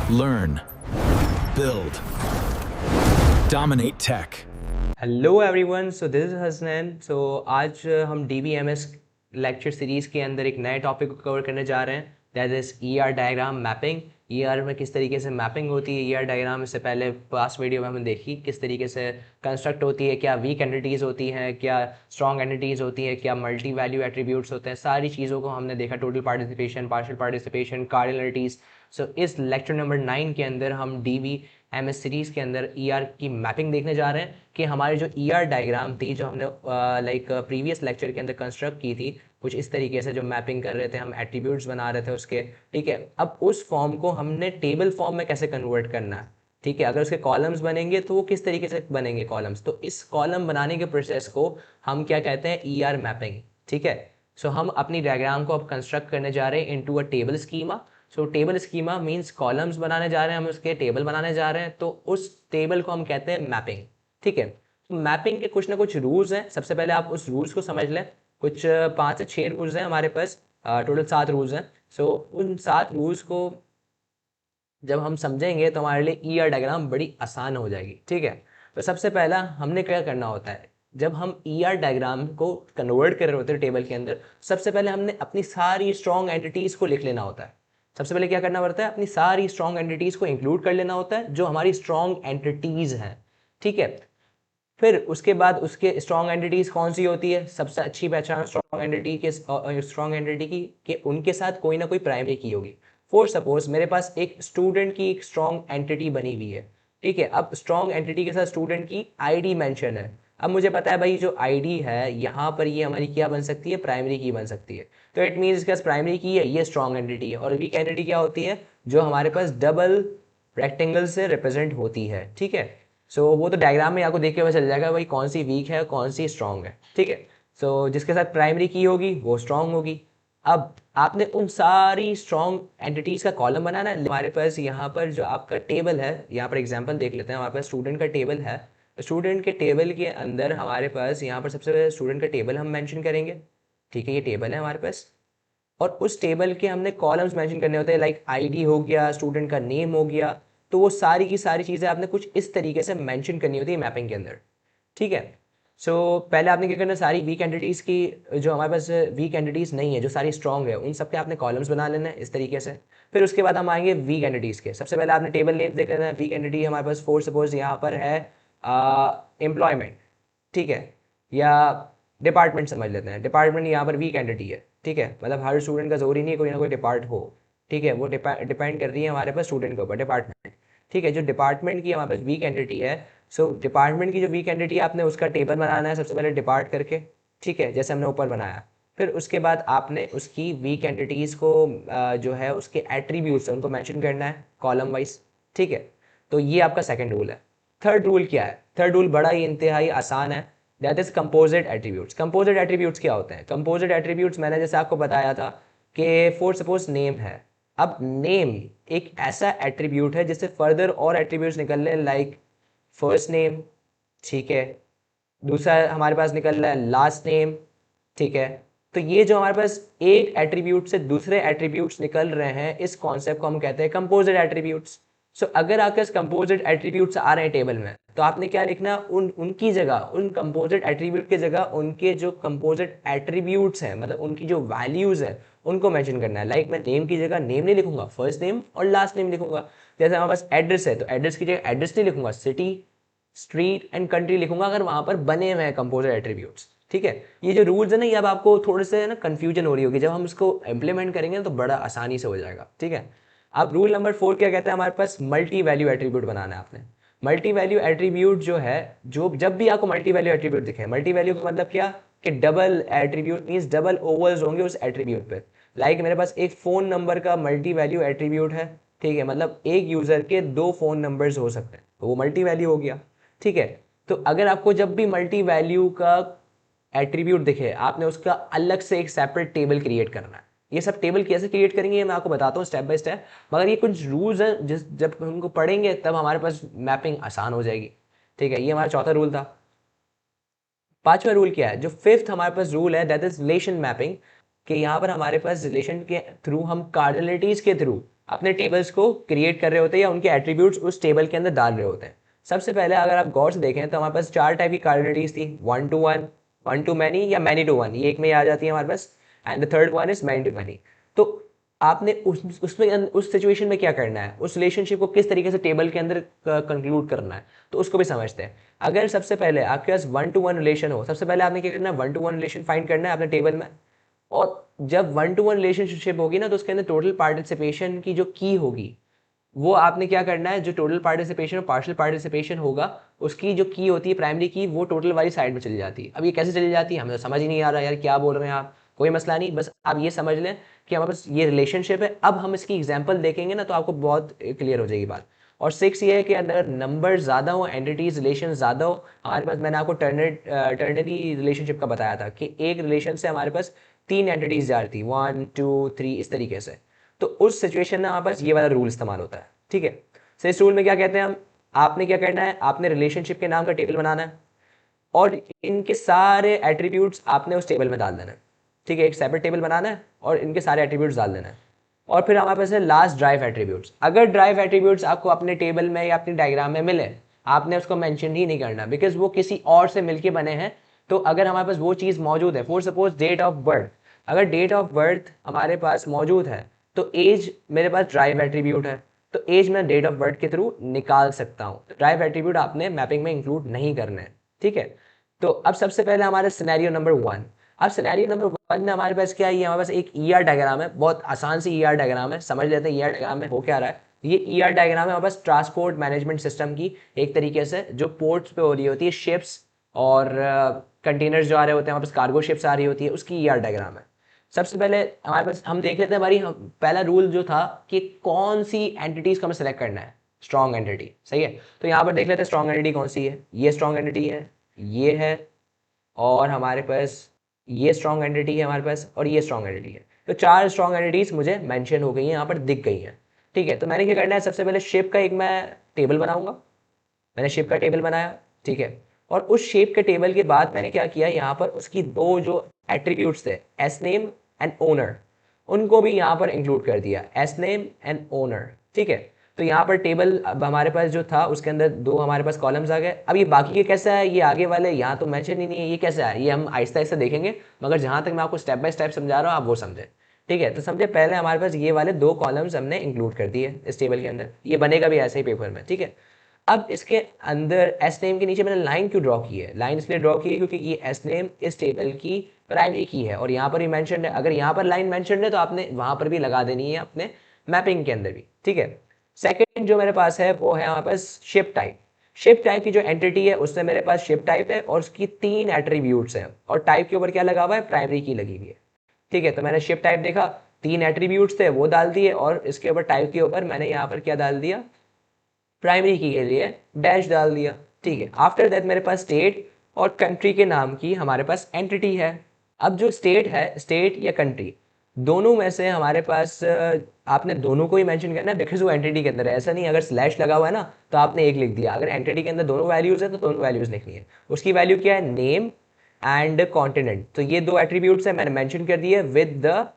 Learn, build, dominate tech. Hello everyone, so this is Hasnain. So आज हम DBMS lecture series के अंदर एक नए टॉपिक को कवर करने जा रहे हैं, that is ER diagram mapping. ER में किस तरीके से मैपिंग होती है, ER डायग्राम इससे पहले पास्ट वीडियो में हमने देखी किस तरीके से कंस्ट्रक्ट होती है, क्या वीक एंटिटीज़ होती हैं, क्या स्ट्रॉन्ग एंटिटीज़ होती हैं, क्या मल्टी वैल्यू एट्रीब्यूट्स होते हैं, सारी चीज़ों को हमने देखा। Total participation, partial participation, cardinalities. So इस लेक्चर नंबर 9 के अंदर हम DBMS सीरीज़ के अंदर ER की मैपिंग देखने जा रहे हैं कि हमारी जो ER डायग्राम थी, जो हमने प्रीवियस लेक्चर के अंदर कंस्ट्रक्ट की थी, कुछ इस तरीके से जो मैपिंग कर रहे थे, हम एट्रीब्यूट्स बना रहे थे उसके। ठीक है, अब उस फॉर्म को हमने टेबल फॉर्म में कैसे कन्वर्ट करना है। ठीक है, अगर उसके कॉलम्स बनेंगे तो वो किस तरीके से बनेंगे कॉलम्स, तो इस कॉलम बनाने के प्रोसेस को हम क्या कहते हैं, ER मैपिंग। ठीक है, सो हम अपनी डायग्राम को अब कंस्ट्रक्ट करने जा रहे हैं into a table schema. So table schema means columns बनाने जा रहे हैं, हम उसके टेबल बनाने जा रहे हैं, तो उस टेबल को हम कहते हैं मैपिंग। ठीक है, तो मैपिंग के कुछ ना कुछ रूल्स हैं। सबसे पहले आप उस रूल्स को समझ लें। कुछ 5 से 6 रूल्स हैं हमारे पास, टोटल 7 रूल्स हैं। सो उन 7 रूल्स को जब हम समझेंगे तो हमारे लिए ER डायग्राम बड़ी आसान हो जाएगी। ठीक है, तो सबसे पहला हमने क्या करना होता है, जब हम ER डायग्राम को कन्वर्ट कर रहे होते हैं टेबल के अंदर, सबसे पहले हमने अपनी सारी स्ट्रॉन्ग एंटिटीज़ को लिख लेना होता है। सबसे पहले क्या करना पड़ता है, अपनी सारी स्ट्रॉन्ग एंटिटीज़ को इंक्लूड कर लेना होता है, जो हमारी स्ट्रॉन्ग एंटिटीज़ हैं। ठीक है, फिर उसके बाद उसके स्ट्रॉन्ग एंटिटीज़ कौन सी होती है, सबसे अच्छी पहचान स्ट्रॉन्ग एंटिटी के स्ट्रॉन्ग एंटिटी की कि उनके साथ कोई ना कोई प्राइमरी की होगी। फॉर सपोज मेरे पास एक स्टूडेंट की एक स्ट्रॉन्ग एंटिटी बनी हुई है। ठीक है, अब स्ट्रॉन्ग एंटिटी के साथ स्टूडेंट की ID मेंशन है। अब मुझे पता है भाई, जो ID है यहाँ पर ये हमारी क्या बन सकती है, प्राइमरी की बन सकती है। तो इट मीन्स इसके पास प्राइमरी की है, ये स्ट्रॉन्ग एंटिटी है। और वीक एंटिटी क्या होती है, जो हमारे पास डबल रेक्टेंगल से रिप्रेजेंट होती है। ठीक है, सो वो तो डायग्राम में आपको देख के पता चल जाएगा भाई कौन सी वीक है कौन सी स्ट्रांग है। ठीक है, सो जिसके साथ प्राइमरी की होगी वो स्ट्रांग होगी। अब आपने उन सारी स्ट्रॉन्ग एंटिटीज का कॉलम बनाना है। हमारे पास यहाँ पर जो आपका टेबल है, यहाँ पर एग्जांपल देख लेते हैं। हमारे पास स्टूडेंट का टेबल है। स्टूडेंट के टेबल के अंदर हमारे पास यहाँ पर सबसे पहले स्टूडेंट का टेबल हम मेंशन करेंगे। ठीक है, ये टेबल है हमारे पास, और उस टेबल के हमने कॉलम्स मेंशन करने होते हैं, लाइक ID हो गया, स्टूडेंट का नेम हो गया। तो वो सारी की सारी चीज़ें आपने कुछ इस तरीके से मेंशन करनी होती है मैपिंग के अंदर। ठीक है, सो पहले आपने क्या करना है, सारी वीक एंटिटीज़ की, जो हमारे पास वीक एंटिटीज़ नहीं है, जो सारी स्ट्रॉन्ग है, उन सब के आपने कॉलम्स बना लेना है इस तरीके से। फिर उसके बाद हम आएंगे वीक एंटिटीज़ के। सबसे पहले आपने टेबल नेम देख लेना है। वीक एंटिटी हमारे पास फॉर सपोज यहाँ पर है एम्प्लॉयमेंट। ठीक है, या डिपार्टमेंट समझ लेते हैं, डिपार्टमेंट यहाँ पर वीक एंटिटी है। ठीक है, मतलब हर स्टूडेंट का जरूरी नहीं है कोई ना कोई डिपार्ट हो। ठीक है, वो डिपेंड कर रही है हमारे पास स्टूडेंट के ऊपर, डिपार्टमेंट। ठीक है, जो डिपार्टमेंट की हमारे पास वीक एंटिटी है, सो डिपार्टमेंट की जो वीक एंटिटी है, आपने उसका टेबल बनाना है सबसे पहले डिपार्ट करके। ठीक है, जैसे हमने ऊपर बनाया। फिर उसके बाद आपने उसकी वीक एंटिटीज़ को जो है उसके एट्रीब्यूट्स उनको मैंशन करना है कॉलम वाइज। ठीक है, तो ये आपका सेकेंड रूल है। थर्ड रूल क्या है, थर्ड रूल बड़ा ही इंतहाई आसान है, that is composite attributes. Composite attributes क्या होते हैं, कंपोजिट एट्रीब्यूट्स मैंने जैसे आपको बताया था कि फॉर सपोज नेम है। अब नेम एक ऐसा एट्रीब्यूट है जिससे फर्दर और एट्रीब्यूट्स निकल रहे हैं, लाइक फर्स्ट नेम। ठीक है, दूसरा हमारे पास निकल रहा है लास्ट नेम। ठीक है, तो ये जो हमारे पास एक एट्रीब्यूट से दूसरे एट्रीब्यूट्स निकल रहे हैं, इस कॉन्सेप्ट को हम कहते हैं कंपोजिट एट्रीब्यूट्स। सो अगर आपके पास कंपोजिट एट्रीब्यूट्स आ रहे हैं टेबल में, तो आपने क्या लिखना, उनकी जगह, उन कंपोजिट एट्रीब्यूट की जगह उनके जो कंपोजिट एट्रीब्यूट्स हैं, मतलब उनकी जो वैल्यूज है, उनको मेंशन करना है। लाइक मैं नेम की जगह नेम नहीं लिखूंगा, फर्स्ट नेम और लास्ट नेम लिखूंगा। जैसे हमारे पास एड्रेस है, तो एड्रेस की जगह एड्रेस नहीं लिखूंगा, सिटी, स्ट्रीट एंड कंट्री लिखूंगा, अगर वहां पर बने हुए हैं कंपोजिट एट्रीब्यूट्स। ठीक है, ये जो रूल्स है ना, ये अब आपको थोड़े से ना कंफ्यूजन हो रही होगी, जब हम इसको इम्प्लीमेंट करेंगे तो बड़ा आसानी से हो जाएगा। ठीक है, अब रूल नंबर 4 क्या कहता है, हमारे पास मल्टी वैल्यू एट्रीब्यूट बनाना है आपने। मल्टी वैल्यू एट्रीब्यूट जो है, जो जब भी आपको मल्टी वैल्यू एट्रीब्यूट दिखे, मल्टी वैल्यू का मतलब क्या, कि double attribute means double overs होंगे उस एट्रीब्यूट पे। लाइक मेरे पास एक फ़ोन नंबर का मल्टी वैल्यू एट्रीब्यूट है। ठीक है, मतलब एक यूज़र के 2 फ़ोन नंबर्स हो सकते हैं, तो वो मल्टी वैल्यू हो गया। ठीक है, तो अगर आपको जब भी मल्टी वैल्यू का एट्रीब्यूट दिखे, आपने उसका अलग से एक सेपरेट टेबल क्रिएट करना है। ये सब टेबल कैसे क्रिएट करेंगे, ये मैं आपको बताता हूँ स्टेप बाय स्टेप, मगर ये कुछ रूल्स हैं जिस जब हमको पढ़ेंगे तब हमारे पास मैपिंग आसान हो जाएगी। ठीक है, ये हमारा चौथा रूल था। पांचवा रूल क्या है, जो फिफ्थ हमारे पास रूल है, दैट इज रिलेशन मैपिंग। कि यहाँ पर हमारे पास रिलेशन के थ्रू हम कार्डिनलिटीज के थ्रू अपने टेबल्स को क्रिएट कर रहे होते हैं या उनके एट्रीब्यूट्स उस टेबल के अंदर डाल रहे होते हैं। सबसे पहले अगर आप गौर से देखें तो हमारे पास 4 टाइप की कार्डिनलिटीज थी, 1 to 1, 1 to many या many to 1, ये एक में आ जाती है हमारे पास, and the third one is many to many। तो आपने उस सिचुएशन में क्या करना है, उस रिलेशनशिप को किस तरीके से टेबल के अंदर कंक्लूड करना है, तो उसको भी समझते हैं। अगर सबसे पहले आपके पास 1 to 1 रिलेशन हो, सबसे पहले आपने क्या करना है, 1 to 1 रिलेशन फाइंड करना है अपने टेबल में। और जब 1 to 1 रिलेशनशिप होगी ना, तो उसके अंदर टोटल पार्टिसिपेशन की जो की होगी, वो आपने क्या करना है, जो टोटल पार्टिसिपेशन और पार्शियल पार्टिसिपेशन होगा, उसकी जो की होती है प्राइमरी की, वो टोटल वाली साइड में चली जाती है। अब ये कैसे चली जाती है हमें तो समझ ही नहीं आ रहा यार, क्या बोल रहे हैं आप, कोई मसला नहीं, बस आप ये समझ लें कि हमारे पास ये रिलेशनशिप है। अब हम इसकी एग्जाम्पल देखेंगे ना तो आपको बहुत क्लियर हो जाएगी बात। और 6 ये है कि अगर नंबर ज़्यादा हो, एंटिटीज रिलेशन ज़्यादा हो, हमारे पास, मैंने आपको टर्नरी रिलेशनशिप का बताया था कि एक रिलेशन से हमारे पास 3 एंटिटीज जा रही थी, 1 2 3 इस तरीके से। तो उस सिचुएशन में हमारे पास ये वाला रूल इस्तेमाल होता है, ठीक है। सो इस रूल में क्या कहते हैं हम, आपने क्या करना है, आपने रिलेशनशिप के नाम का टेबल बनाना है और इनके सारे एट्रीब्यूट्स आपने उस टेबल में डाल देना है, ठीक है। एक सेपरेट टेबल बनाना है और इनके सारे एट्रीब्यूट्स डाल देना है। और फिर हमारे पास है लास्ट ड्राइव एट्रीब्यूट्स। अगर ड्राइव एट्रीब्यूट्स आपको अपने टेबल में या अपनी डायग्राम में मिले, आपने उसको मेंशन ही नहीं करना, बिकॉज वो किसी और से मिलके बने हैं। तो अगर हमारे पास वो चीज़ मौजूद है, for suppose date of birth, अगर डेट ऑफ बर्थ हमारे पास मौजूद है तो एज मेरे पास ड्राइव एट्रीब्यूट है, तो एज मैं डेट ऑफ बर्थ के थ्रू निकाल सकता हूँ। तो ड्राइव एट्रीब्यूट आपने मैपिंग में इंक्लूड नहीं करना है, ठीक है। तो अब सबसे पहले हमारे सिनेरियो नंबर 1। अब सिनेरियो नंबर 1 में हमारे पास क्या है, ये हमारे पास एक ईआर डायग्राम है, बहुत आसान सी ईआर डायग्राम है। समझ लेते हैं ईआर डायग्राम में हो क्या रहा है। ये ईआर डायग्राम है हमारे पास ट्रांसपोर्ट मैनेजमेंट सिस्टम की, एक तरीके से जो पोर्ट्स पे हो रही होती है, शिप्स और कंटेनर्स जो आ रहे होते हैं, हमारे पास कार्गो शिप्स आ रही होती है, उसकी ईआर डायग्राम है। सबसे पहले हमारे पास हम देख लेते हैं हमारी पहला रूल जो था कि कौन सी एंटिटीज को हमें सेलेक्ट करना है, स्ट्रॉन्ग एंटिटी, सही है। तो यहाँ पर देख लेते हैं स्ट्रॉन्ग एंटिटी कौन सी है। ये स्ट्रॉन्ग एंटिटी है, ये है, और हमारे पास ये स्ट्रॉन्ग एंटिटी है हमारे पास, और ये स्ट्रॉन्ग एंटिटी है। तो 4 स्ट्रॉन्ग एंटिटीज मुझे मेंशन हो गई हैं, यहाँ पर दिख गई हैं, ठीक है। तो मैंने क्या करना है, सबसे पहले शेप का एक मैं टेबल बनाऊंगा। मैंने शेप का टेबल बनाया, ठीक है। और उस शेप के टेबल के बाद मैंने क्या किया, यहाँ पर उसकी 2 जो एट्रीब्यूट्स थे, एस नेम एंड ओनर, उनको भी यहाँ पर इंक्लूड कर दिया, एस नेम एंड ओनर, ठीक है। तो यहाँ पर टेबल अब हमारे पास जो था उसके अंदर 2 हमारे पास कॉलम्स आ गए। अब ये बाकी के कैसा है, ये आगे वाले यहाँ तो मेंशन ही नहीं है, ये कैसा है, ये हम आहिस्ता आहिस्ता देखेंगे, मगर जहाँ तक मैं आपको स्टेप बाय स्टेप समझा रहा हूँ आप वो समझे, ठीक है। तो समझे, पहले हमारे पास ये वाले 2 कॉलम्स हमने इंक्लूड कर दिए इस टेबल के अंदर, ये बनेगा भी ऐसे ही पेपर में, ठीक है। अब इसके अंदर एस नेम के नीचे मैंने लाइन क्यों ड्रॉ की है, लाइन इसलिए ड्रॉ की है क्योंकि ये एस नेम इस टेबल की प्राइमरी की है और यहाँ पर भी मेंशन है। अगर यहाँ पर लाइन मेंशन है तो आपने वहाँ पर भी लगा देनी है अपने मैपिंग के अंदर भी, ठीक है। सेकंड जो मेरे पास है वो है हमारे पास शिप टाइप। शिप टाइप की जो एंटिटी है उसमें मेरे पास शिप टाइप है और उसकी 3 एट्रीब्यूट्स हैं और टाइप के ऊपर क्या लगा हुआ है, प्राइमरी की लगी हुई है, ठीक है। तो मैंने शिप टाइप देखा, 3 एट्रीब्यूट्स थे वो डाल दिए और इसके ऊपर टाइप के ऊपर मैंने यहाँ पर क्या डाल दिया, प्राइमरी की के लिए डैश डाल दिया, ठीक है। आफ्टर दैट मेरे पास स्टेट और कंट्री के नाम की हमारे पास एंटिटी है। अब जो स्टेट है, स्टेट या कंट्री, दोनों में से हमारे पास आपने दोनों को ही मेंशन करना है बिकॉज वो एंटिटी के अंदर है। ऐसा नहीं अगर स्लैश लगा हुआ है ना तो आपने एक लिख दिया, अगर एंटिटी के अंदर दोनों वैल्यूज है तो दोनों वैल्यूज लिखनी है। उसकी वैल्यू क्या है, नेम एंड कॉन्टिनेंट। तो ये 2 एट्रीब्यूट्स है, मैंने मेंशन कर दिए विद द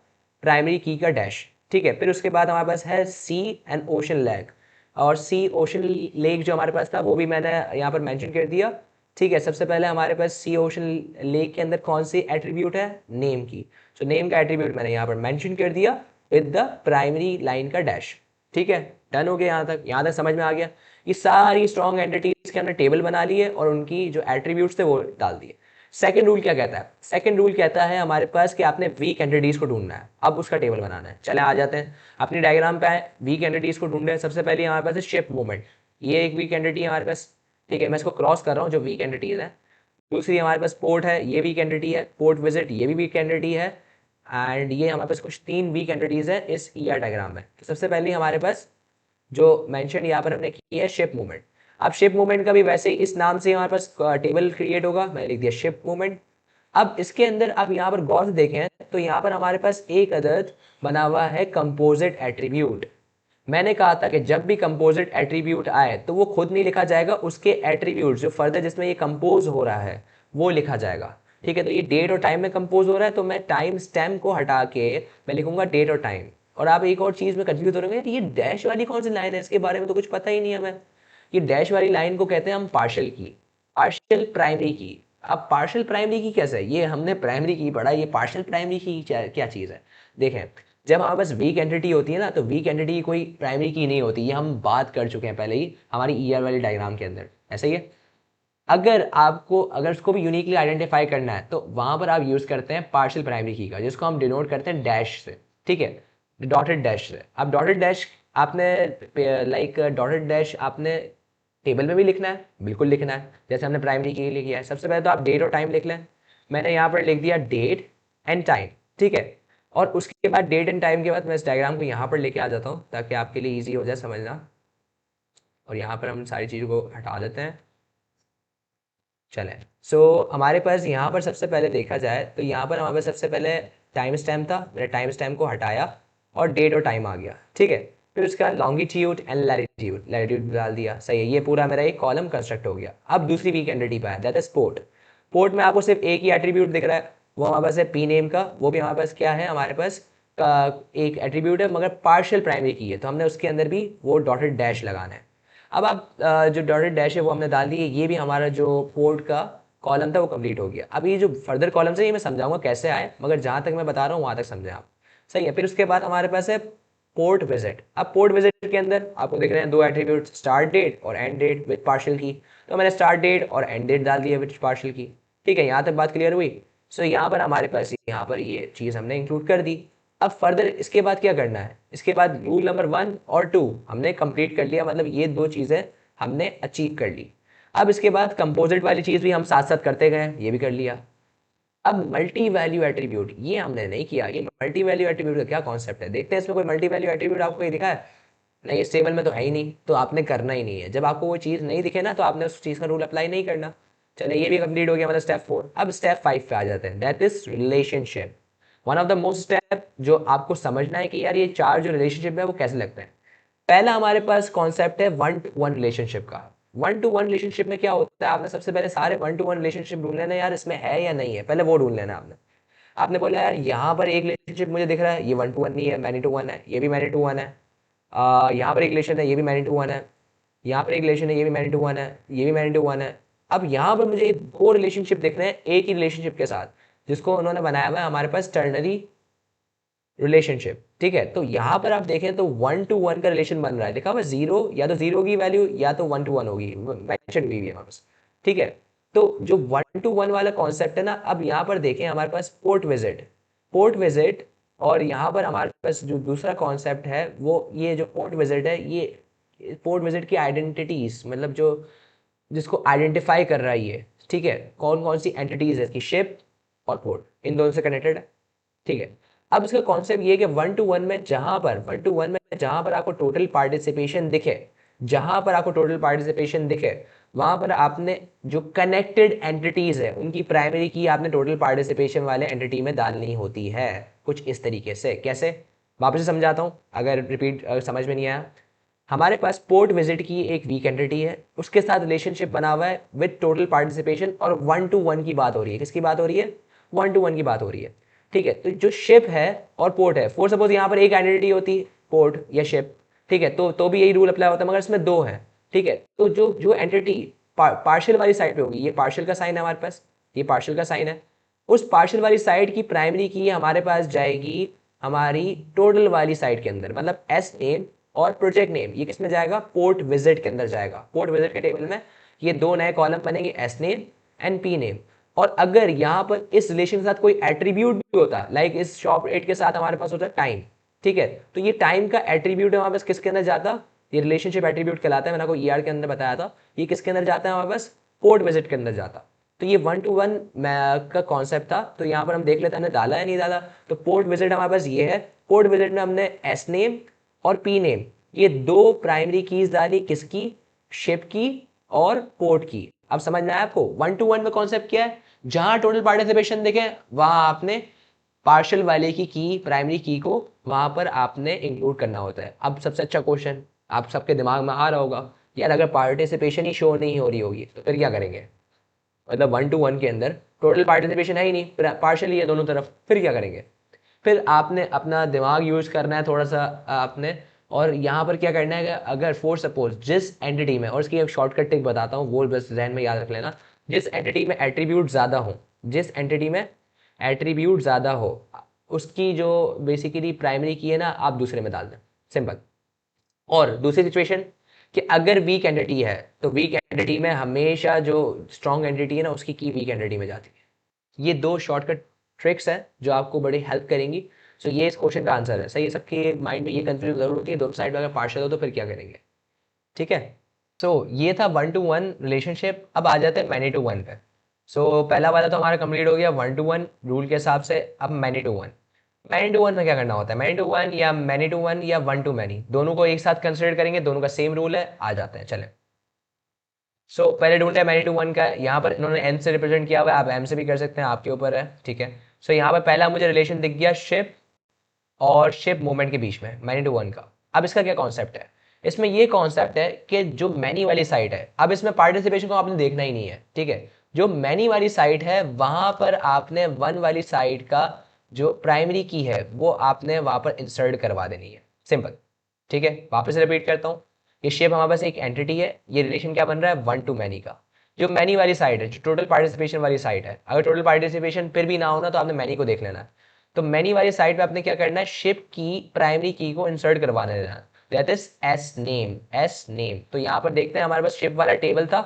प्राइमरी की का डैश, ठीक है। फिर उसके बाद हमारे पास है सी एंड ओशन लेक, और सी ओशन लेक जो हमारे पास था वो भी मैंने यहाँ पर मेंशन कर दिया, ठीक है। सबसे पहले हमारे पास सी ओशन लेक के अंदर कौन सी एट्रीब्यूट है, नेम की। तो नेम का एट्रीब्यूट मैंने यहाँ पर मेंशन कर दिया विद द प्राइमरी लाइन का डैश, ठीक है। डन हो गया, यहाँ तक समझ में आ गया। ये सारी स्ट्रॉन्ग एंटिटीज के हमने टेबल बना लिए और उनकी जो एट्रीब्यूट्स थे वो डाल दिए। सेकंड रूल क्या कहता है, सेकंड रूल कहता है हमारे पास कि आपने वीक एंटिटीज को ढूंढना है, अब उसका टेबल बनाना है। चले आ जाते हैं अपनी डायग्राम पे आए, वीक एंटिटीज को ढूंढे। सबसे पहले हमारे पास है शिप मूवमेंट, ये एक वीक एंटिटी है हमारे पास, ठीक है। मैं इसको क्रॉस कर रहा हूँ जो वीक एंटिटीज है। दूसरी हमारे पास पोर्ट है, ये वीक एंटिटी है। पोर्ट विजिट, ये भी वीक एंटिटी है। एंड ये हमारे पास कुछ 3 वीक एंटिटीज है इस ईआर डायग्राम में। तो सबसे पहले हमारे पास जो मेंशन यहाँ पर हमने की है शिप मूवमेंट। अब शिप मूवमेंट का भी वैसे ही इस नाम से हमारे पास टेबल क्रिएट होगा, मैंने लिख दिया शिप मूवमेंट। अब इसके अंदर आप यहाँ पर गौर से देखें तो यहाँ पर हमारे पास एक अदद बना हुआ है कंपोजिट एट्रीब्यूट। मैंने कहा था कि जब भी कंपोजिट एट्रीब्यूट आए तो वो खुद नहीं लिखा जाएगा, उसके एट्रीब्यूट जो फर्दर जिसमें ये कंपोज हो रहा है वो लिखा जाएगा, ठीक है। तो ये डेट और टाइम में कंपोज हो रहा है तो मैं टाइम स्टैम्प को हटा के मैं लिखूंगा डेट और टाइम, और आप एक और चीज़ में कंफ्यूज हो रहे हैं, ये डैश वाली कौन सी लाइन है, इसके बारे में तो कुछ पता ही नहीं है हमें। ये डैश वाली लाइन को कहते हैं हम पार्शियल की, पार्शियल प्राइमरी की। अब पार्शियल प्राइमरी की कैसे है, ये हमने प्राइमरी की पढ़ा, ये पार्शियल प्राइमरी की क्या चीज़ है। देखें, जब हमारे पास वीक एंटिटी होती है ना, तो वीक एंटिटी की कोई प्राइमरी की नहीं होती, ये हम बात कर चुके हैं पहले ही हमारी ईआर वाली डायग्राम के अंदर, ऐसा ही है। अगर उसको भी यूनिकली आइडेंटिफाई करना है तो वहां पर आप यूज करते हैं पार्शियल प्राइमरी की का, जिसको हम डिनोट करते हैं डैश से, ठीक है, डॉटेड डैश से। अब डॉटेड डैश आपने डॉटेड डैश आपने टेबल में भी लिखना है, बिल्कुल लिखना है, जैसे हमने प्राइमरी की लिए किया है। सबसे पहले तो आप डेट और टाइम लिख लें। मैंने यहाँ पर लिख दिया डेट एंड टाइम, ठीक है। और उसके बाद डेट एंड टाइम के बाद मैं इस डायग्राम को यहाँ पर लेके आ जाता हूँ ताकि आपके लिए ईजी हो जाए समझना। और यहाँ पर हम सारी चीज़ों को हटा देते हैं। चलें, हमारे पास यहाँ पर सबसे पहले देखा जाए तो यहाँ पर हमारे पास सबसे पहले टाइम स्टैम्प था, मैंने टाइम स्टैम्प को हटाया और डेट और टाइम आ गया, ठीक है। फिर उसका लॉन्गिट्यूड एंड लैटिट्यूड डाल दिया, सही है। ये पूरा मेरा एक कॉलम कंस्ट्रक्ट हो गया। अब दूसरी वीक एंटिटी पे है, दैट इज पोर्ट। पोर्ट में आपको सिर्फ एक ही एट्रीब्यूट दिख रहा है, वो हमारे पास है पी नेम का। वो भी हमारे पास क्या है, हमारे पास एक एट्रीब्यूट है मगर पार्शियल प्राइमरी की है, तो हमने उसके अंदर भी वो डॉटेड डैश लगाना है। अब आप जो डॉटेड डैश है वो हमने डाल दी है, ये भी हमारा जो पोर्ट का कॉलम था वो कंप्लीट हो गया। अब ये जो फर्दर कॉलम है ये मैं समझाऊंगा कैसे आए, मगर जहाँ तक मैं बता रहा हूँ वहाँ तक समझें आप, सही है। फिर उसके बाद हमारे पास है पोर्ट विजिट। अब पोर्ट विजिट के अंदर आपको दिख रहे हैं दो एट्रीब्यूट, स्टार्ट डेट और एंड डेट विद पार्शियल की। तो मैंने स्टार्ट डेट और एंड डेट डाल दिया विद पार्शियल की, ठीक है। यहाँ तक बात क्लियर हुई। यहाँ पर हमारे पास यहाँ पर ये चीज़ हमने इंक्लूड कर दी। अब फर्दर इसके बाद क्या करना है, इसके बाद रूल नंबर 1 और 2 हमने कंप्लीट कर लिया, मतलब ये दो चीज़ें हमने अचीव कर ली। अब इसके बाद कंपोजिट वाली चीज़ भी हम साथ साथ करते गए, ये भी कर लिया। अब मल्टी वैल्यू एट्रीब्यूट ये हमने नहीं किया। ये मल्टी वैल्यू एट्रीब्यूट का क्या कॉन्सेप्ट है, देखते हैं इसमें कोई मल्टी वैल्यू एट्रीब्यूट आपको कहीं दिखा है? नहीं, इस टेबल में तो है ही नहीं, तो आपने करना ही नहीं है। जब आपको वो चीज़ नहीं दिखे ना तो आपने उस चीज़ का रूल अप्लाई नहीं करना। चले, ये भी कंप्लीट हो गया, मतलब स्टेप 4। अब स्टेप 5 पे आ जाते हैं, that is relationship. One of the most step जो आपको समझना है कि यार ये चार जो रिलेशनशिप है वो कैसे लगते हैं। पहला हमारे पास कॉन्सेप्ट है 1-to-1 रिलेशनशिप का। 1-to-1 रिलेशनशिप में क्या होता है, आपने सबसे पहले सारे 1-to-1 रिलेशनशिप ढूंढ लेना, यार इसमें है या नहीं है, पहले वो ढूंढ लेना आपने। आपने बोला यार यहाँ पर एक रिलेशनशिप मुझे दिख रहा है, ये 1-to-1 नहीं है, मैनी टू वन है, ये भी मैनी टू वन है। यहाँ पर एक रिलेशन है, ये भी मैनी टू वन है। यहाँ पर एक रिलेशन है, ये भी मैनी टू वन है, ये भी मैनी टू वन है। अब यहाँ पर मुझे दो रिलेशनशिप दिख रहे हैं एक ही रिलेशनशिप के साथ, जिसको उन्होंने बनाया हुआ है हमारे पास टर्नरी रिलेशनशिप, ठीक है। तो यहाँ पर आप देखें तो 1-to-1 का रिलेशन बन रहा है, लिखा हुआ 0, या तो 0 की वैल्यू या तो 1-to-1 होगी, मेंशन हुई है हमारे पास, ठीक है। तो जो 1-to-1 वाला कॉन्सेप्ट है ना, अब यहाँ पर देखें हमारे पास पोर्ट विजिट, और यहाँ पर हमारे पास जो दूसरा कॉन्सेप्ट है वो ये जो पोर्ट विजिट है, ये पोर्ट विजिट की आइडेंटिटीज, मतलब जो जिसको आइडेंटिफाई कर रहा है ये, ठीक है, कौन कौन सी एंटिटीज है इसकी, शिप और पोर्ट, इन दोनों से कनेक्टेड है, ठीक है। अब इसका कॉन्सेप्ट ये है कि 1-to-1 में जहां पर आपको टोटल पार्टिसिपेशन दिखे, वहां पर आपने जो कनेक्टेड एंटिटीज है उनकी प्राइमरी की आपने टोटल पार्टिसिपेशन वाले एंटिटी में डालनी होती है, कुछ इस तरीके से। कैसे, वापस से समझाता हूं अगर रिपीट समझ में नहीं आया। हमारे पास पोर्ट विजिट की एक वीक एंटिटी है, उसके साथ रिलेशनशिप बना हुआ है विद टोटल पार्टिसिपेशन, और 1-to-1 की बात हो रही है। किसकी बात हो रही है? 1-to-1 की बात हो रही है, ठीक है। तो जो शिप है और पोर्ट है, फॉर सपोज यहाँ पर एक आइडेंटिटी होती है पोर्ट या शिप, ठीक है, तो भी यही रूल अप्लाई होता है, मगर इसमें दो है, ठीक है। तो जो जो एंटिटी पार्शियल वाली साइड पे होगी, ये पार्शियल का साइन है हमारे पास, ये पार्शियल का साइन है, उस पार्शियल वाली साइड की प्राइमरी की हमारे पास जाएगी हमारी टोटल वाली साइड के अंदर, मतलब एस नेम और प्रोजेक्ट नेम, ये किस में जाएगा? पोर्ट विजिट के अंदर जाएगा। पोर्ट विजिट के टेबल में ये दो नए कॉलम बनेंगे, S name and P name. और अगर यहाँ पर इस रिलेशन के साथ कोई एट्रीब्यूट भी होता है, लाइक इस शॉप रेट के साथ हमारे पास होता है टाइम, ठीक है, तो ये टाइम का एट्रीब्यूट है हमारे पास किसके अंदर जाता? ये रिलेशनशिप एट्रीब्यूट कहलाता है, मैंने आपको ईआर के अंदर बताया था। ये किसके अंदर जाता है हमारे पास? पोर्ट विजिट के अंदर जाता। तो ये 1-to-1 का कॉन्सेप्ट था। तो यहाँ पर हम देख लेते हैं हमने डाला है नहीं डाला। तो पोर्ट विजिट हमारे पास ये है, पोर्ट विजिट में हमने एस नेम और पी नेम, ये दो प्राइमरी कीज डाली, किसकी? शिप की और पोर्ट की। अब समझ में आया आपको? 1-to-1 में कॉन्सेप्ट क्या है, जहां टोटल पार्टिसिपेशन दिखे वहां आपने पार्शियल वाले की प्राइमरी की को वहां पर आपने इंक्लूड करना होता है। अब सबसे अच्छा क्वेश्चन आप सबके दिमाग में आ रहा होगा, यार अगर पार्टिसिपेशन ही शो नहीं हो रही होगी तो फिर क्या करेंगे? मतलब 1-to-1 के अंदर टोटल पार्टिसिपेशन है ही नहीं, पार्शियल ही है दोनों तरफ, फिर क्या करेंगे? फिर आपने अपना दिमाग यूज करना है थोड़ा सा आपने, और यहाँ पर क्या करना है कि अगर फॉर सपोज जिस एंटिटी में, और इसकी एक शॉर्टकट टिक बताता हूँ वो बस जहन में याद रख लेना, जिस एंटिटी में एट्रीब्यूट ज़्यादा हो, जिस एंटिटी में एट्रीब्यूट ज़्यादा हो, उसकी जो बेसिकली प्राइमरी की है ना आप दूसरे में डाल दें, सिंपल। और दूसरी सिचुएशन कि अगर वीक एंटिटी है तो वीक एंटिटी में हमेशा जो स्ट्रॉन्ग एंटिटी है ना उसकी की वीक एंटिटी में जाती है। ये दो शॉर्टकट ट्रिक्स हैं जो आपको बड़ी हेल्प करेंगी। सो ये इस क्वेश्चन का आंसर है। सही है, सबके माइंड में ये कंफ्यूजन जरूर होती है दोनों साइड में अगर पार्शियल हो तो फिर क्या करेंगे। ठीक है, सो ये था 1 to 1 रिलेशनशिप। अब आ जाते हैं मैनी टू वन पे। सो पहला वाला तो हमारा कंप्लीट हो गया 1 to 1 रूल के हिसाब से। अब many to one, many to one में क्या करना होता है, मैनी टू वन या मैनी टू वन या 1 to many, दोनों को एक साथ कंसिडर करेंगे, दोनों का सेम रूल है। आ जाते हैं, चले। सो पहले ढूंढते हैं मैनी टू वन का। यहाँ पर इन्होंने एन से रिप्रेजेंट किया हुआ है, आप एम से भी कर सकते हैं, आपके ऊपर है। ठीक है, सो यहाँ पर पहला मुझे रिलेशन दिख गया शिप और शिप मूवमेंट के बीच में, मैनी टू वन का। अब इसका क्या कॉन्सेप्ट है, इसमें ये कॉन्सेप्ट है कि जो मैनी वाली साइड है, अब इसमें पार्टिसिपेशन को आपने देखना ही नहीं है। ठीक है, जो मैनी वाली साइड है वहां पर आपने वन वाली साइड का जो प्राइमरी की है वो आपने वहां पर इंसर्ट करवा देनी है, सिंपल। ठीक है, वापस रिपीट करता हूँ। ये शेप हमारे पास एक एंटिटी है, ये रिलेशन क्या बन रहा है 1 to many का। जो मैनी वाली साइड है, जो टोटल पार्टिसिपेशन वाली साइड है, अगर टोटल पार्टिसिपेशन फिर भी ना होना तो आपने मैनी को देख लेना है। तो मैनी वाली साइड पे आपने क्या करना है, शिप की प्राइमरी की को इंसर्ट करवाने देना, that is S name, S name. तो यहाँ पर देखते हैं हमारे पास शिप वाला टेबल था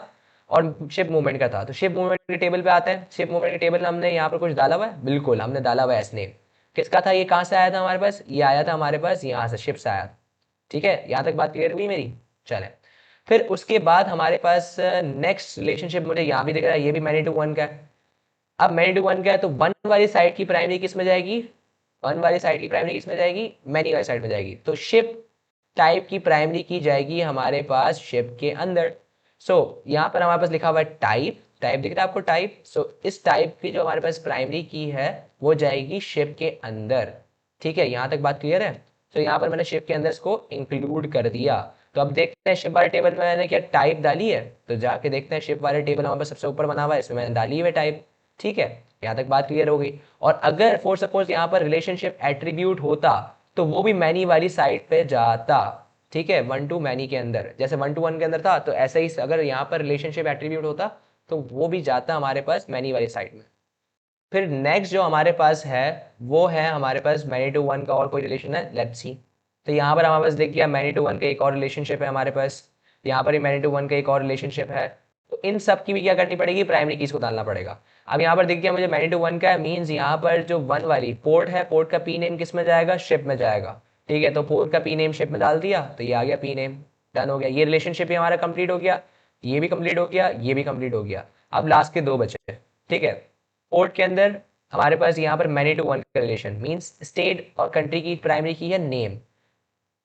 और शिप मूवमेंट का था। तो शिप मूवमेंट के टेबल पे आते हैं। शिप मूवमेंट के टेबल में हमने यहाँ पर कुछ डाला हुआ है, बिल्कुल हमने डाला हुआ है एस नेम। किसका था ये, कहाँ से आया था हमारे पास, ये आया था हमारे पास यहाँ से, शिप से आया। ठीक है, यहाँ तक बात क्लियर हुई मेरी। चले, फिर उसके बाद हमारे पास नेक्स्ट रिलेशनशिप मुझे यहाँ भी दिख रहा है, ये भी मैनी टू वन का है। अब मैनी टू वन का है तो वन वाली साइड की प्राइमरी किस में जाएगी, वन वाली साइड की प्राइमरी किस में जाएगी, मैनी वाली साइड में जाएगी। तो शिप टाइप की प्राइमरी की जाएगी हमारे पास शिप के अंदर। सो यहाँ पर हमारे पास लिखा हुआ है टाइप, टाइप दिख रहा है आपको, टाइप। सो इस टाइप की जो हमारे पास प्राइमरी की है वो जाएगी शिप के अंदर। ठीक है, यहाँ तक बात क्लियर है। तो यहाँ पर मैंने शिप के अंदर इसको इंक्लूड कर दिया। तो अब देखते हैं शिप वाले टेबल में मैंने क्या टाइप डाली है, तो जाके देखते हैं शिप वाले टेबल हमारे पास सबसे ऊपर बना हुआ है, इसमें मैंने डाली हुई टाइप। ठीक है, यहाँ तक बात क्लियर हो गई। और अगर फॉर सपोज यहाँ पर रिलेशनशिप एट्रीब्यूट होता तो वो भी मैनी वाली साइड पे जाता। ठीक है, 1 to many के अंदर, जैसे 1 to 1 के अंदर था, तो ऐसे ही अगर यहाँ पर रिलेशनशिप एट्रीब्यूट होता तो वो भी जाता हमारे पास मैनी वाली साइड में। फिर नेक्स्ट जो हमारे पास है वो है हमारे पास मैनी टू वन का और कोई रिलेशन है, लेट्स सी। तो यहाँ पर हमारे पास देख गया मैनी टू वन का एक और रिलेशनशिप है हमारे पास, यहाँ पर ही मैनी टू वन का एक और रिलेशनशिप है। तो इन सब की भी क्या करनी पड़ेगी, प्राइमरी कीज को डालना पड़ेगा। अब यहाँ पर दिख गया मुझे मैनी टू वन का है, मीन्स यहाँ पर जो वन वाली पोर्ट है, पोर्ट का पी नेम किस में जाएगा, शिप में जाएगा। ठीक है, तो पोर्ट का पी नेम शिप में डाल दिया तो ये आ गया पी नेम, डन हो गया। ये रिलेशनशिप ही हमारा कंप्लीट हो गया, ये भी कंप्लीट हो गया, ये भी कंप्लीट हो गया। अब लास्ट के दो बचे। ठीक है, पोर्ट के अंदर हमारे पास यहाँ पर मैनी टू वन का रिलेशन, मीन्स स्टेट और कंट्री की प्राइमरी की है नेम।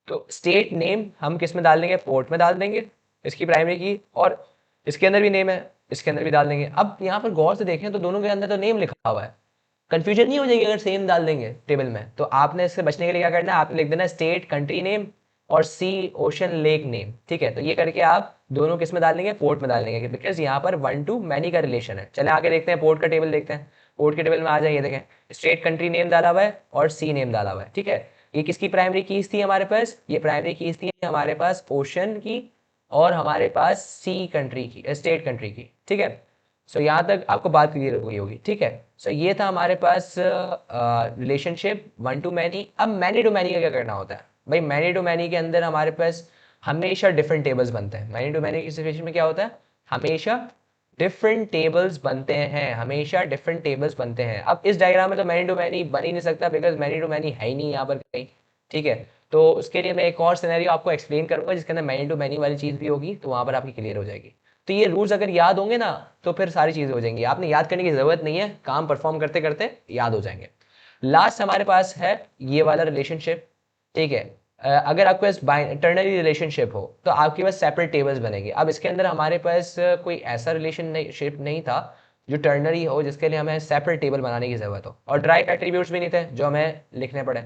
तो स्टेट नेम हम किस में डाल देंगे, पोर्ट में डाल देंगे इसकी प्राइमरी की, और इसके अंदर भी नेम है, इसके अंदर भी डाल देंगे। अब यहाँ पर गौर से देखें तो दोनों के अंदर तो नेम लिखा हुआ है, कंफ्यूजन नहीं हो जाएगी अगर सेम डाल देंगे टेबल में। तो आपने इससे बचने के लिए क्या करना है, आपने लिख देना स्टेट कंट्री नेम और सी ओशन लेक नेम। ठीक है, तो ये करके आप दोनों किस में डाल देंगे, पोर्ट में डाल देंगे, बिकॉज यहाँ पर 1 to many का रिलेशन है। चले आगे देखते हैं, पोर्ट का टेबल देखते हैं। पोर्ट के टेबल में आ जाइए, देखें स्टेट कंट्री नेम डाला हुआ है और सी नेम डाला हुआ है। ठीक है, ये किसकी प्राइमरी कीज थी हमारे पास, ये प्राइमरी कीज थी हमारे पास ओशन की और हमारे पास सी कंट्री की, स्टेट कंट्री की। ठीक है, सो यहाँ तक आपको बात क्लियर हो गई होगी। ठीक है, सो ये था हमारे पास रिलेशनशिप 1 to many। अब मैनी टू मैनी का क्या करना होता है भाई, मैनी टू मैनी के अंदर हमारे पास हमेशा डिफरेंट टेबल्स बनते हैं। मैनी टू मैनी की सिचुएशन में क्या होता है, हमेशा डिफरेंट टेबल्स बनते हैं, हमेशा डिफरेंट टेबल्स बनते हैं। अब इस डायग्राम में तो मैनी टू मैनी बन ही नहीं सकता, बिकॉज मैनी टू मैनी है ही नहीं यहाँ पर कहीं। ठीक है, तो उसके लिए मैं एक और सिनेरियो आपको एक्सप्लेन करूंगा जिसके अंदर मैनी टू मैनी वाली चीज़ भी होगी, तो वहाँ पर आपकी क्लियर हो जाएगी। तो ये रूल्स अगर याद होंगे ना तो फिर सारी चीज़ें हो जाएंगी, आपने याद करने की ज़रूरत नहीं है, काम परफॉर्म करते करते याद हो जाएंगे। लास्ट हमारे पास है ये वाला रिलेशनशिप। ठीक है, अगर आपके पास टर्नरी रिलेशनशिप हो तो आपके पास सेपरेट टेबल्स बनेंगे। अब इसके अंदर हमारे पास कोई ऐसा रिलेशनशिप नहीं था जो टर्नरी हो जिसके लिए हमें सेपरेट टेबल बनाने की ज़रूरत हो, और ड्राइव एट्रीब्यूट्स भी नहीं थे जो हमें लिखने पड़े।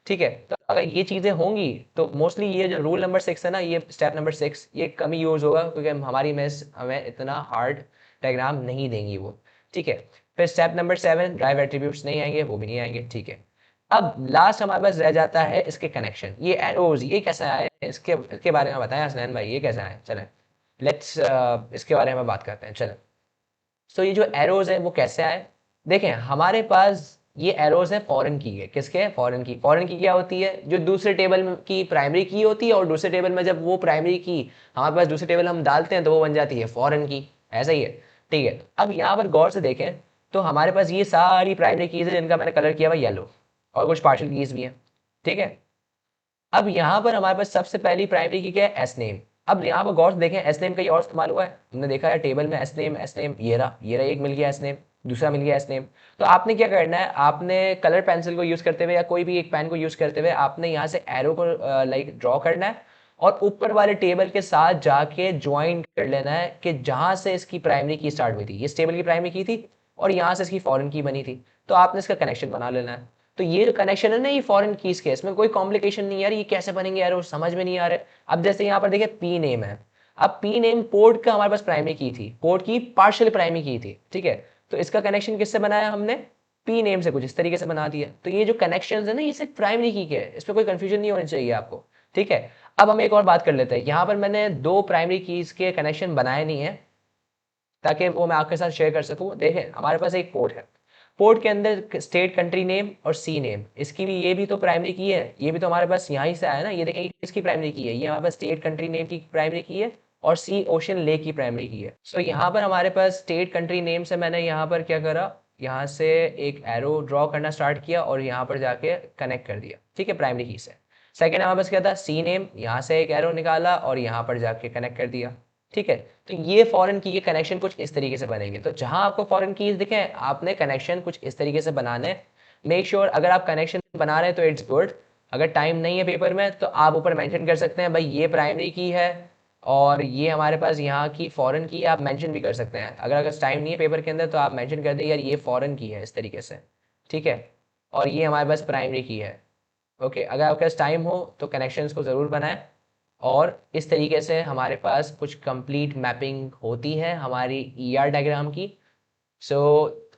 ठीक है, तो अगर ये चीज़ें होंगी तो मोस्टली ये जो रूल नंबर 6 है ना, ये स्टेप नंबर 6 ये कम ही यूज़ होगा, क्योंकि हमारी मिस हमें इतना हार्ड डायग्राम नहीं देंगी वो। ठीक है, फिर स्टेप नंबर 7 ड्राइव एट्रीब्यूट्स नहीं आएंगे, वो भी नहीं आएंगे। ठीक है, अब लास्ट हमारे पास रह जाता है इसके कनेक्शन, ये एरोज, ये कैसा है, इसके बारे में बताएं हसनैन भाई, ये कैसा है, चलें लेट्स इसके बारे में बात करते हैं, चलें। सो ये जो एरोज है वो कैसे आए, देखें हमारे पास ये एरोज है फॉरेन की है, किसके है, फॉरेन की। फॉरेन की क्या होती है, जो दूसरे टेबल में की प्राइमरी की होती है, और दूसरे टेबल में जब वो प्राइमरी की हमारे पास दूसरे टेबल हम डालते हैं तो वो बन जाती है फॉरेन की, ऐसा ही है, ठीक है। अब यहाँ पर गौर से देखें तो हमारे पास ये सारी प्राइमरी कीज है जिनका मैंने कलर किया हुआ येलो, और कुछ पार्शियल कीज भी हैं, ठीक है। अब यहाँ पर हमारे पास सबसे पहली प्राइमरी की क्या है, एस नेम। अब यहाँ पर गौर से देखें एस नेम का ये और इस्तेमाल हुआ है, हमने देखा है टेबल में एस नेम, ये रहा एक मिल गया एस नेम, दूसरा मिल गया एस नेम। तो आपने क्या करना है, आपने कलर पेंसिल को यूज करते हुए या कोई भी एक पेन को यूज करते हुए आपने यहाँ से एरो को लाइक ड्रॉ करना है, और ऊपर वाले टेबल के साथ जाके ज्वाइन कर लेना है कि जहां से इसकी प्राइमरी की स्टार्ट हुई थी, ये इस टेबल की प्राइमरी की थी और यहाँ से इसकी फॉरेन की बनी थी, तो आपने इसका कनेक्शन बना लेना है। तो ये जो कनेक्शन है ना, ये फॉरेन कीज के, इसमें कोई कॉम्प्लिकेशन नहीं है यार, ये कैसे बनेंगे यार, वो समझ में नहीं आ रहा है। अब जैसे यहाँ पर देखिए पी नेम है, अब पी नेम पोर्ट का हमारे पास प्राइमरी की थी, पोर्ट की पार्शियल प्राइमरी की थी, ठीक है। तो इसका कनेक्शन किससे बनाया हमने, पी नेम से कुछ इस तरीके से बना दिया। तो ये जो कनेक्शन है ना, ये सिर्फ प्राइमरी की के है, इसमें कोई कंफ्यूजन नहीं होनी चाहिए आपको, ठीक है। अब हम एक और बात कर लेते हैं, यहाँ पर मैंने दो प्राइमरी कीज के कनेक्शन बनाए नहीं है ताकि वो मैं आपके साथ शेयर कर सकूँ। देखें हमारे पास एक पोर्ट है, पोर्ट के अंदर स्टेट कंट्री नेम और सी नेम, इसकी भी ये भी तो प्राइमरी की है, ये भी तो हमारे पास यहाँ से आया ना, ये देखें इसकी प्राइमरी की है, ये हमारे पास स्टेट कंट्री नेम की प्राइमरी की है और सी ओशन लेक की प्राइमरी की है। सो यहाँ पर हमारे पास स्टेट कंट्री नेम से मैंने यहाँ पर क्या करा, यहाँ से एक एरो ड्रॉ करना स्टार्ट किया और यहाँ पर जाके कनेक्ट कर दिया, ठीक है, प्राइमरी की से। सेकेंड हमारे पास क्या था, सी नेम, यहाँ से एक एरो निकाला और यहाँ पर जाके कनेक्ट कर दिया, ठीक है। तो ये फॉरेन की के कनेक्शन कुछ इस तरीके से बनेंगे। तो जहां आपको फॉरेन कीज दिखें आपने कनेक्शन कुछ इस तरीके से बनाने, मेक श्योर अगर आप कनेक्शन बना रहे हैं तो इट्स गुड, अगर टाइम नहीं है पेपर में तो आप ऊपर मेंशन कर सकते हैं भाई ये प्राइमरी की है और ये हमारे पास यहाँ की फॉरेन की, आप मेंशन भी कर सकते हैं। अगर टाइम नहीं है पेपर के अंदर तो आप मेंशन कर दें यार ये फॉरेन की है, इस तरीके से, ठीक है, और ये हमारे पास प्राइमरी की है, ओके। अगर आपके पास टाइम हो तो कनेक्शंस को ज़रूर बनाएं, और इस तरीके से हमारे पास कुछ कंप्लीट मैपिंग होती है हमारी ईआर डायग्राम की। So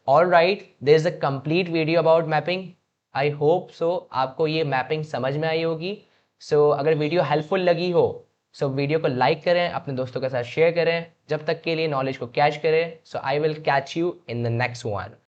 all right, there is a complete video about mapping, I hope so आपको ये मैपिंग समझ में आई होगी। सो अगर वीडियो हेल्पफुल लगी हो सो वीडियो को लाइक करें, अपने दोस्तों के साथ शेयर करें, जब तक के लिए नॉलेज को कैच करें। So I will catch you in the next one.